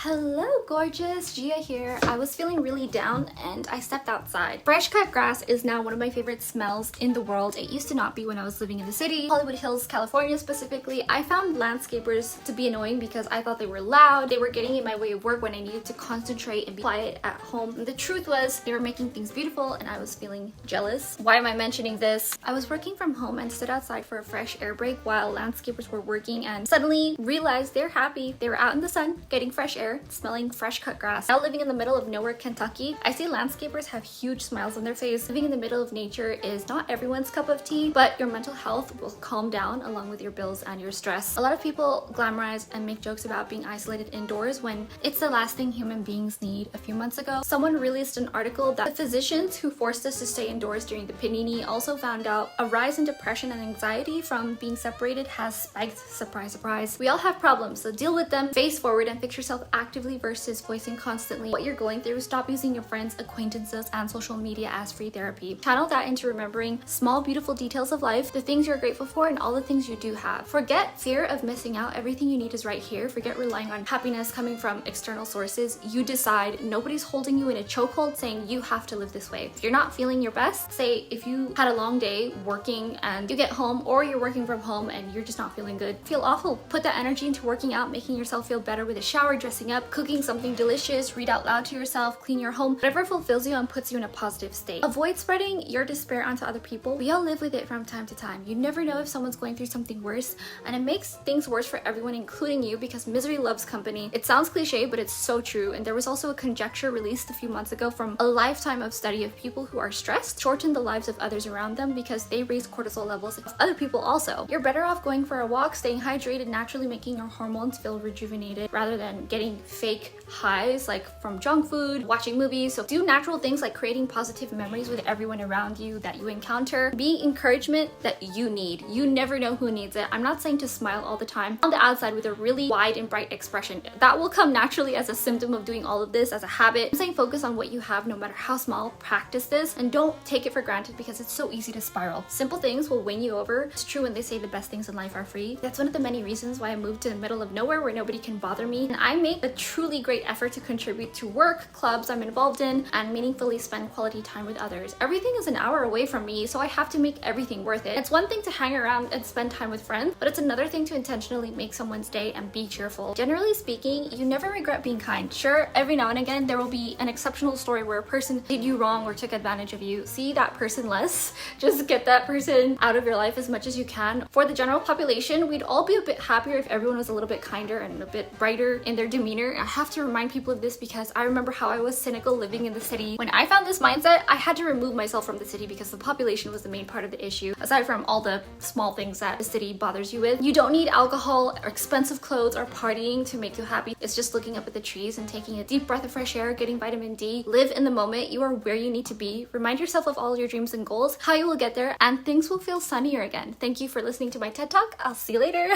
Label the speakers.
Speaker 1: Hello gorgeous, Gia here. I was feeling really down and I stepped outside. Fresh cut grass is now one of my favorite smells in the world. It used to not be when I was living in the city, Hollywood Hills, California specifically. I found landscapers to be annoying because I thought they were loud. They were getting in my way of work when I needed to concentrate and be quiet at home. And the truth was they were making things beautiful and I was feeling jealous. Why am I mentioning this? I was working from home and stood outside for a fresh air break while landscapers were working and suddenly realized they're happy. They were out in the sun, getting fresh air, smelling fresh cut grass. Now living in the middle of nowhere, Kentucky, I see landscapers have huge smiles on their face. Living in the middle of nature is not everyone's cup of tea, but your mental health will calm down along with your bills and your stress. A lot of people glamorize and make jokes about being isolated indoors when it's the last thing human beings need. A few months ago, someone released an article that the physicians who forced us to stay indoors during the panini also found out a rise in depression and anxiety from being separated has spiked. Surprise, surprise. We all have problems, so deal with them, face forward, and fix yourself actively versus voicing constantly what you're going through. Stop using your friends, acquaintances, and social media as free therapy. Channel that into remembering small, beautiful details of life, the things you're grateful for, and all the things you do have. Forget fear of missing out. Everything you need is right here. Forget relying on happiness coming from external sources. You decide. Nobody's holding you in a chokehold saying you have to live this way. If you're not feeling your best, say if you had a long day working and you get home, or you're working from home and you're just not feeling good, feel awful. Put that energy into working out, making yourself feel better with a shower, dressing up, cooking something delicious, read out loud to yourself, clean your home, whatever fulfills you and puts you in a positive state. Avoid spreading your despair onto other people. We all live with it from time to time. You never know if someone's going through something worse, and it makes things worse for everyone, including you, because misery loves company. It sounds cliche, but it's so true. And there was also a conjecture released a few months ago from a lifetime of study of people who are stressed shorten the lives of others around them because they raise cortisol levels of other people also. You're better off going for a walk, staying hydrated, naturally making your hormones feel rejuvenated rather than getting fake highs like from junk food, watching movies. So do natural things like creating positive memories with everyone around you that you encounter. Be encouragement that you need. You never know who needs it. I'm not saying to smile all the time on the outside with a really wide and bright expression. That will come naturally as a symptom of doing all of this as a habit. I'm saying focus on what you have no matter how small. Practice this and don't take it for granted because it's so easy to spiral. Simple things will win you over. It's true when they say the best things in life are free. That's one of the many reasons why I moved to the middle of nowhere where nobody can bother me. And I make a truly great effort to contribute to work, clubs I'm involved in, and meaningfully spend quality time with others. Everything is an hour away from me, so I have to make everything worth it. It's one thing to hang around and spend time with friends, but it's another thing to intentionally make someone's day and be cheerful. Generally speaking, you never regret being kind. Sure, every now and again there will be an exceptional story where a person did you wrong or took advantage of you. See that person less. Just get that person out of your life as much as you can. For the general population, we'd all be a bit happier if everyone was a little bit kinder and a bit brighter in their demeanor. I have to remind people of this because I remember how I was cynical living in the city. When I found this mindset, I had to remove myself from the city because the population was the main part of the issue, aside from all the small things that the city bothers you with. You don't need alcohol or expensive clothes or partying to make you happy. It's just looking up at the trees and taking a deep breath of fresh air, getting vitamin D. Live in the moment. You are where you need to be. Remind yourself of all your dreams and goals, how you will get there, and things will feel sunnier again. Thank you for listening to my TED Talk. I'll see you later.